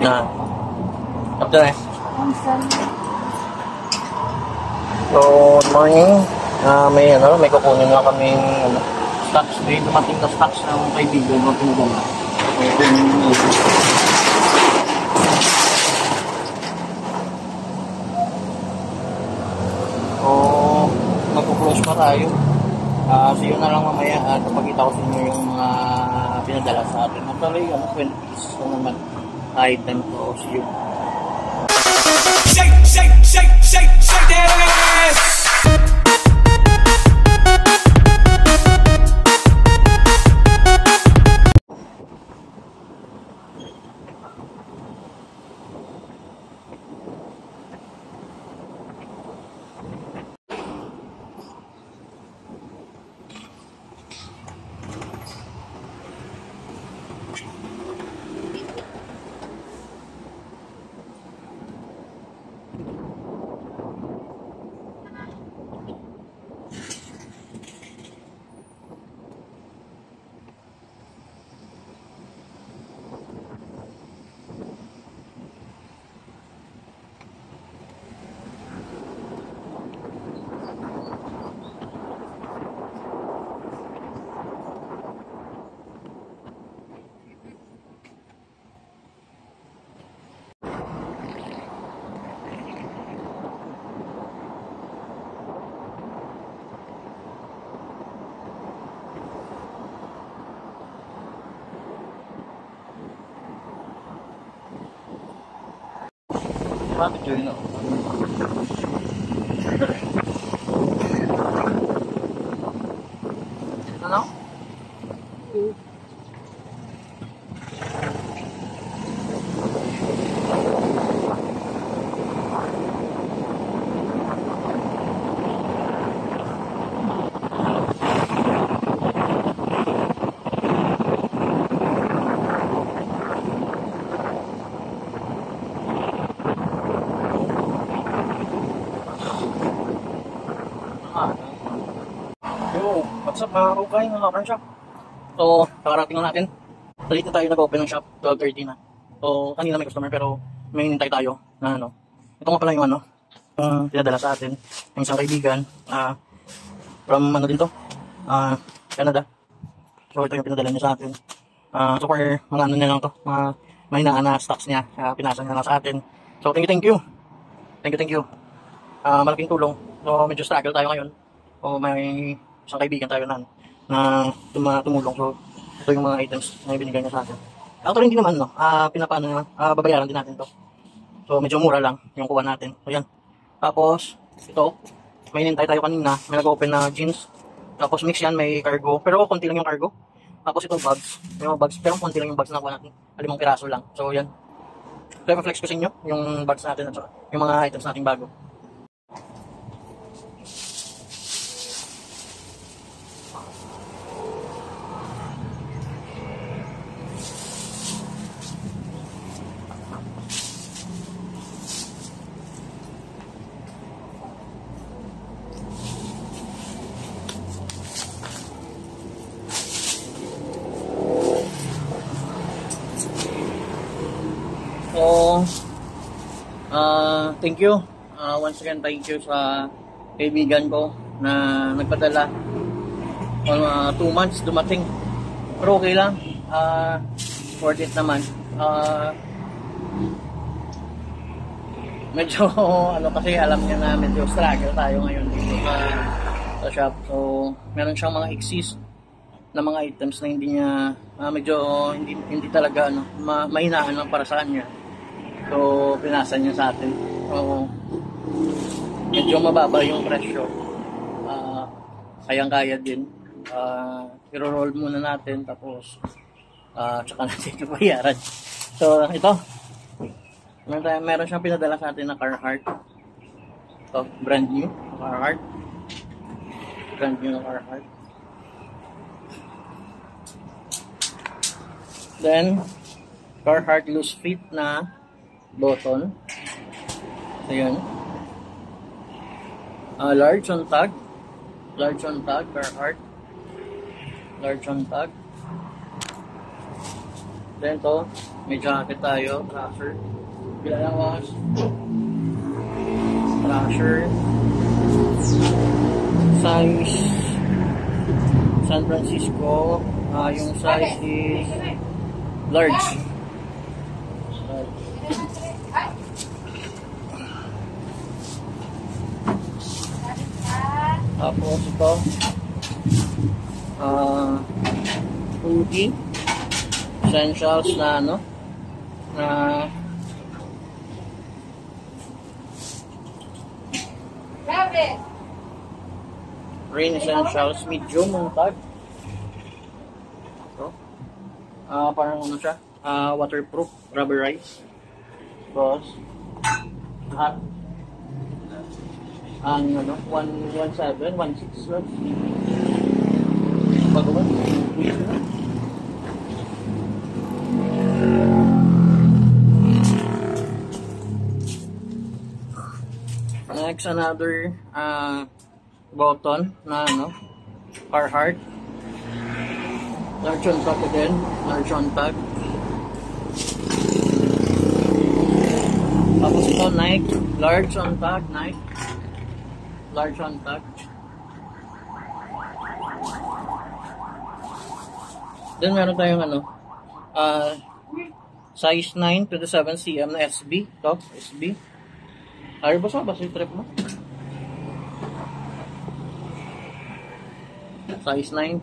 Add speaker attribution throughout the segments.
Speaker 1: Na. After na. So, morning. May kukunin na kaming stocks. May dumating na stocks ng kaibigan ng pinagala. So, magpo-close pa tayo. See you na lang mamaya at papakita ko sa inyo yung mga pinadala sa atin. Actually, 20 pieces ko naman item to. See you. Shake, shake, shake, shake, shake that ass! Bakit yun? Ano? Yo, what's up mga kaukay, mga ka-front shop? So, kakarating na natin. Late na tayo nag-open ng shop, 12:30 na. So, kanina may customer pero may hinintay tayo na ano. Ito nga pala yung ano, pinadala sa atin. Yung isang kaibigan, from ano din to, Canada. So, ito yung pinadala niya sa atin. So, for mga ano niya lang to, mga mahinaan na stocks niya, pinasa niya lang sa atin. So, thank you. Thank you. Malaking tulong. So, medyo struggle tayo ngayon. O may isang kaibigan tayo na tumulong. So, ito yung mga items na binigay niya sa atin. Actually, hindi naman, no? Babayaran din natin to. So, medyo mura lang yung kuha natin. So, yan. Tapos, ito, may hinintay tayo kanina. May nag-open na jeans. Tapos, mix yan, may cargo. Pero, konti lang yung cargo. Tapos, ito, bags. May mga bags. Pero, konti lang yung bags na kuha natin. 5 piraso lang. So, yan. So, i-flex ko sa inyo yung bags natin at yung mga items nating bago. So, thank you. Once again, thank you sa kaibigan ko na nagpadala. 2 months dumating. Pero okay lang. Worth it naman. Medyo, kasi alam niya na medyo struggle tayo ngayon dito sa shop. So, meron siyang mga exist na mga items na hindi niya, medyo hindi talaga, mahinaan lang para sa kanya. So, pinasa niya sa atin. So, medyo mababa yung presyo. Kayang-kaya din. I-roll muna natin, tapos tsaka natin ipayaran. So, ito. Meron siyang pinadala sa atin na Carhartt. Ito, brand new Carhartt. Brand new na Carhartt. Then, Carhartt loose fit na button. Ayan. Large on tag. Large on tag, Carhartt. Large on tag. Then to, may jacket tayo, Thrasher. Bilawas. Thrasher. Size San Francisco. Yung size is large. Tapos ito, hoodie, essentials na ano, na rain essentials, medium ang tag. Ito, parang ano siya, waterproof, rubberized. Tapos, hat. Ang ano, 117, 16 lang. Pagawa. Next, another button na ano, Carhartt. Large on tag again, large on tag. Tapos ito, Nike, large on tag, Nike. Large on tag. Then meron tayong ano, size 9 to the 7 cm na SB. Ito, SB. Ayaw ba sa basi trip mo? Size 9.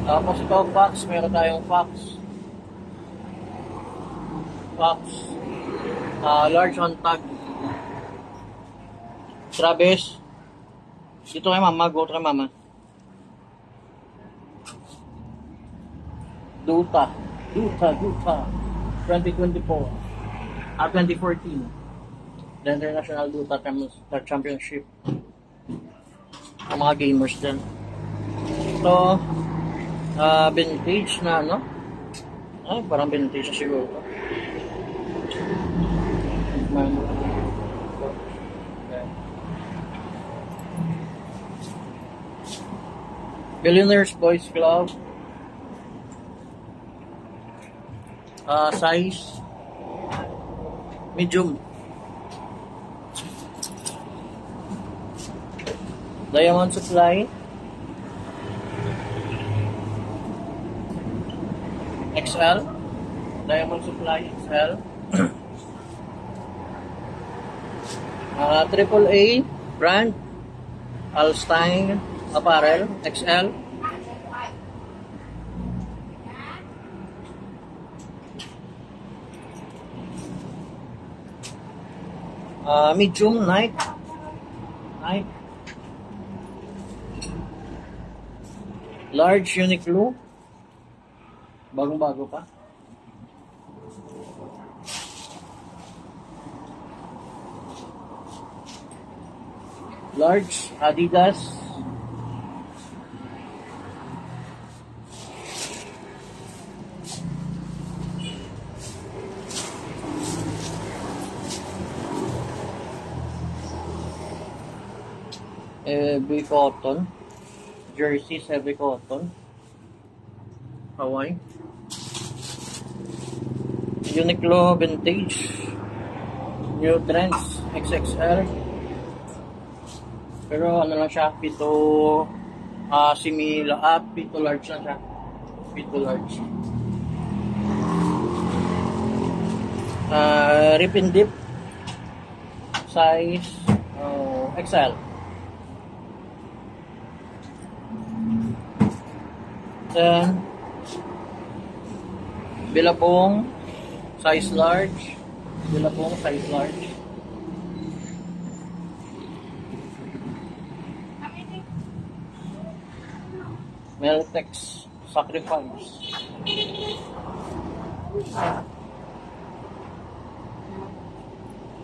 Speaker 1: Tapos ito, Fox. Meron tayong Fox. Fox. Large on tag. Travis. Dito kay mama. Go to kay mama. Duta. 2024. 2014. The International Duta Championship. Ang mga gamers din. Ito, vintage na ano. Ay, parang vintage na siguro. Billionaires Boys Club. Size medium. Diamond Supply. XL. Diamond Supply XL. AAA brand. Alstein Apparel XL. Medium Nike. Large Uniqlo. Bagong-bago pa. Large Adidas. Heavy cotton. Jerseys, heavy cotton. Hawaii. Uniqlo vintage. New Trends XXL. Pero ano lang siya, pito pito large lang siya. Pito large. Rip and dip. Size XL. Then Billabong size large. Billabong size large. Meltex Sacrifice.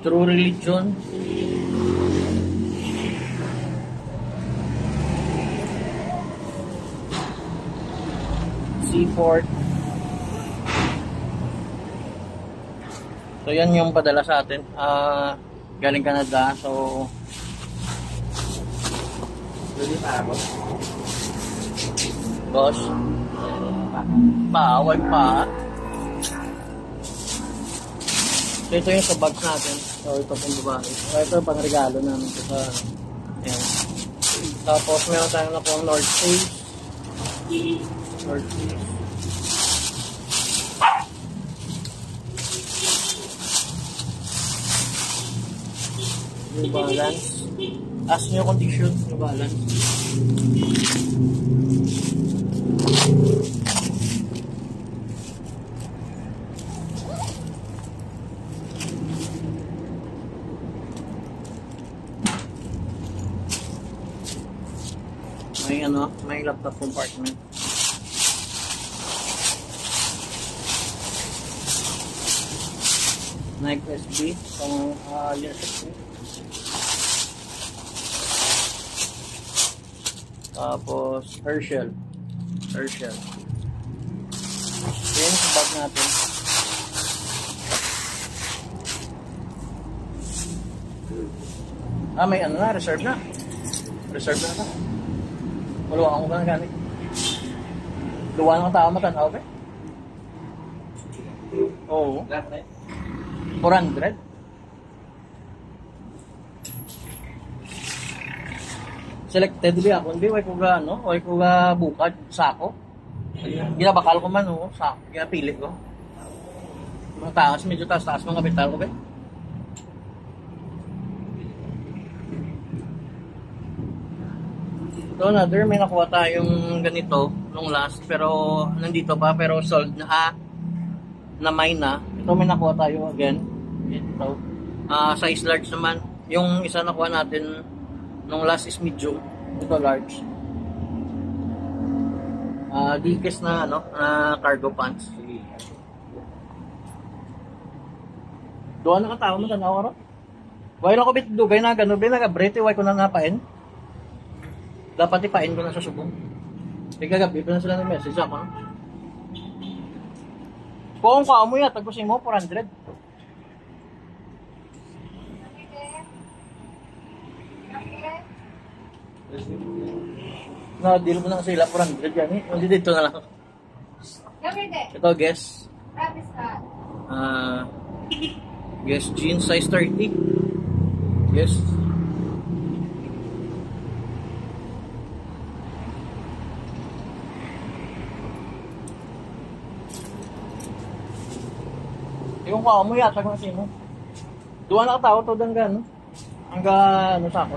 Speaker 1: True Religion. Seaport. So yan yung padala sa atin. Galing Canada. So dito pa ako. Boss. Bawal pa. So, ito yung sa bags natin. So, ito pong babae. So, ito pang regalo namin. Ito sa, ayan. Tapos, meron tayong na pong North Face. North Face. New Balance. As new condition, New Balance. May laptop compartment. Nike SB pang USB. Tapos Herschel. Yan sa bag natin. May ano na, reserve na. Reserve na ito. Wala akong ba gamit. Luwa ng tao matanaw ba? Oo. 400? Selected ba ako? Hindi, way ko ga, ano? Way ko ga bukad, sako. Ginabakal ko man, oh, sako. Ginapili ko. Mga taas, medyo taas-taas mga kapital ko ba? So, another, may nakuha tayong ganito nung last, pero nandito pa, pero sold na, na mine na. Ito may nakuha tayo again. Ito. Size large naman. Yung isa nakuha natin nung last is medium. Ito large. Dikes na, ano, cargo pants. Doon na katao mo, tanaw ka ro? Why lang ko bit dugay na gano'n, nag-abrete, why ko na napain? Dapat ipain ko na sa subong. Kagabi pa na sila ng message ako. No? Kung ka mo yan, tagusin mo, 400. Na-deal mo na sila, 400 yan eh. Hindi dito na lang. Ito, guess. Guess jeans, size 30. Yes. Yung kao mo yata kung sino. Duwa na katao to hanggang ano sa ako.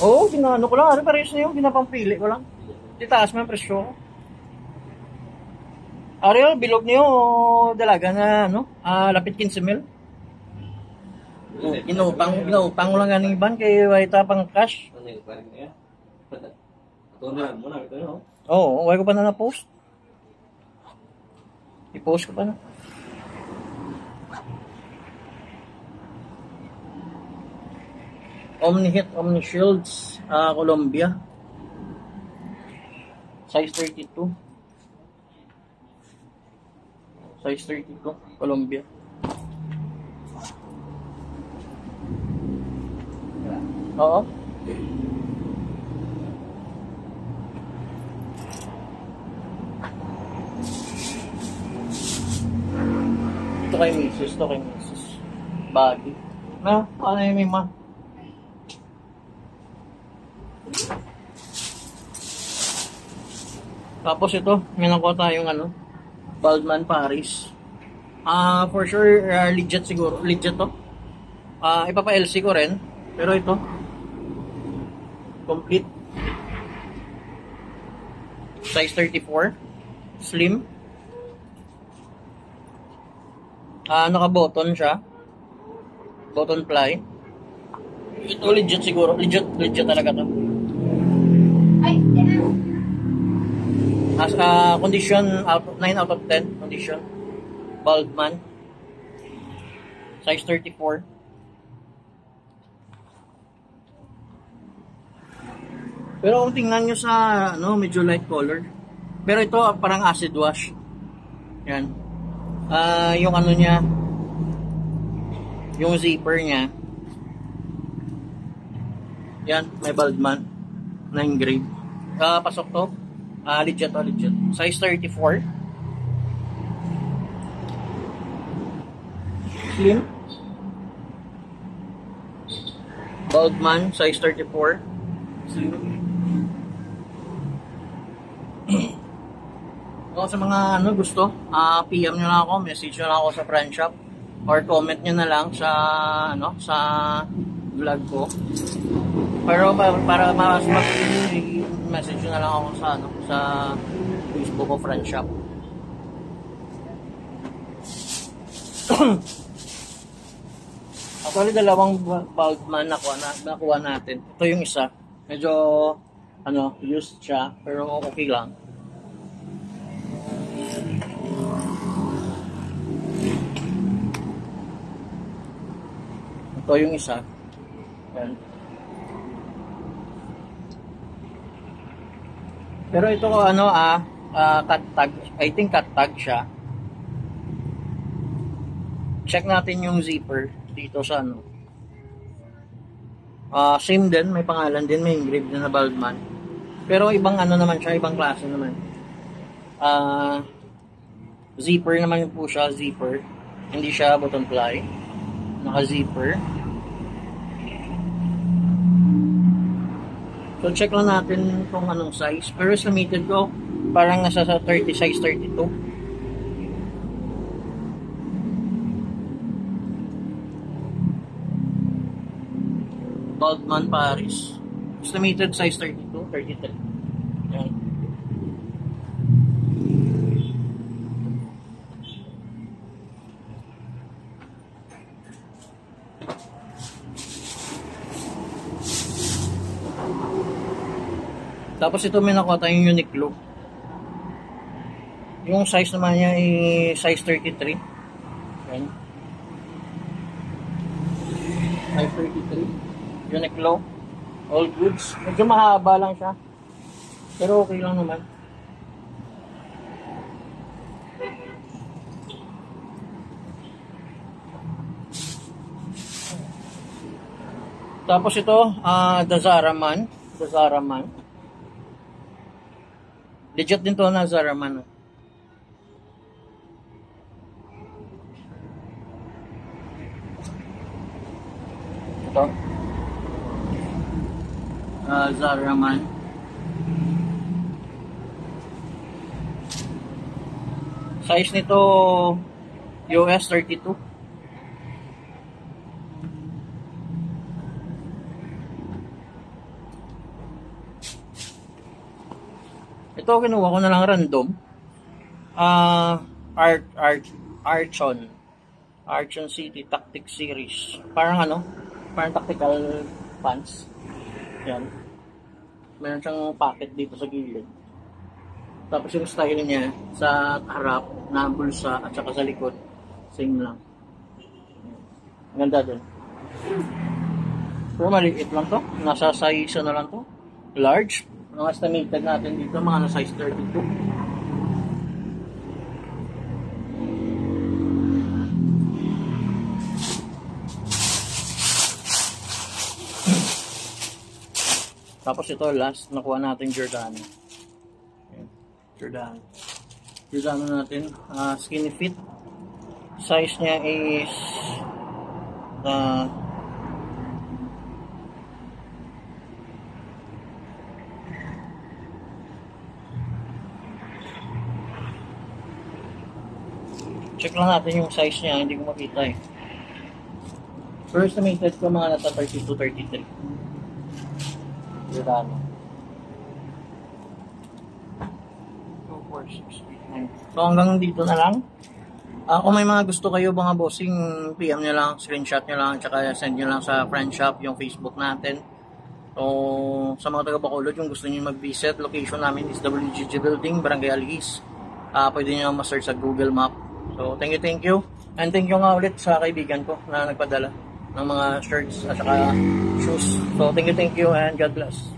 Speaker 1: Oo, ginano ko lang. Ano pares na yun? Ginapampili ko lang. Titaas mo yung presyo ko. Ariel, bilog niyo o dalaga na ano? Lapit 15 mil. Inupang ko lang ganing iban kay waita pang cash. Oo, why ko pa na na-post? I-post ko pa na. Omni-Hit, Omni-Shields, Colombia. Size 32. Size 32, Colombia. Oo. Ito kay Mrs. Baggy. Na, ano yung may ma? Tapos ito, may nakuha tayong ano, Baldman Paris. For sure, legit siguro. Legit to. Ipapa-LC ko rin. Pero ito, complete. Size 34. Slim. Naka-button siya. Button ply. Ito legit siguro. Legit talaga to. Ay, as condition, 9 out of 10 condition. Baldman. Size 34. Pero kung tingnan nyo sa ano, medyo light color. Pero ito parang acid wash. Yan. Yung ano niya, yung zipper niya, Yan, may Baldman na engrave. Pasok to. Legit to, legit. Size 34. Slim. Baldman, size 34. Slim. Kung sa mga gusto, PM nyo lang ako, message nyo lang ako sa friend shop, or comment nyo na lang sa sa vlog ko. Pero para mas message nyo na lang ako sa Facebook ko, friend shop. Actually, dalawang Baldman nakuha natin. Ito yung isa. Medyo used siya, pero okay lang. Ito yung isa. Yan. Pero ito cut tag. I think cut tag siya. Check natin yung zipper dito sa same din, may pangalan din, may engraved na Baldman. Pero ibang naman siya, ibang klase naman. Zipper naman po siya, zipper. Hindi siya button fly. Naka-zipper. So check lang natin kung anong size. Pero estimated ko parang nasa sa 30 size 32. Baldman Paris. Estimated size 32, 33. Yan. Tapos ito may nakuha tayong Uniqlo. Yung size naman niya ay size 33. Yan. Size 33. Uniqlo. All goods. Medyo mahaba lang siya. Pero okay lang naman. Tapos ito, The Zara Man. The Zara Man. Legit din to na Zara Man. Ito. Zara Man. Size nito US 32. Ito kinuha ko na lang random. Archon City Tactic Series. Parang parang tactical pants. Yan. Meron siyang pocket dito sa gilid. Tapos yung style niya sa harap na bulsa at saka sa likod, same lang. Ganda din. Pero maliit lang to. Nasa size na lang to. Large. Ang estimated natin dito mga nasa size 32. Tapos ito last nakuha natin Giordano. Giordano natin, skinny fit. Size niya is check lang natin yung size niya, hindi ko makita eh. Pero estimated ko mga nasa 32-33. Giordano. 2, 4, 6, 8, 9. So hanggang dito na lang. Kung may mga gusto kayo mga bossing, PM nyo lang, screenshot nyo lang, tsaka send nyo lang sa friend shop, yung Facebook natin. So sa mga taga Bacolod, yung gusto nyo mag-visit, location namin is WGG Building, Barangay Alihis. Pwede nyo ma-search sa Google Map. So thank you. And thank you nga ulit sa kaibigan ko na nagpadala ng mga shirts at saka shoes. So thank you and God bless.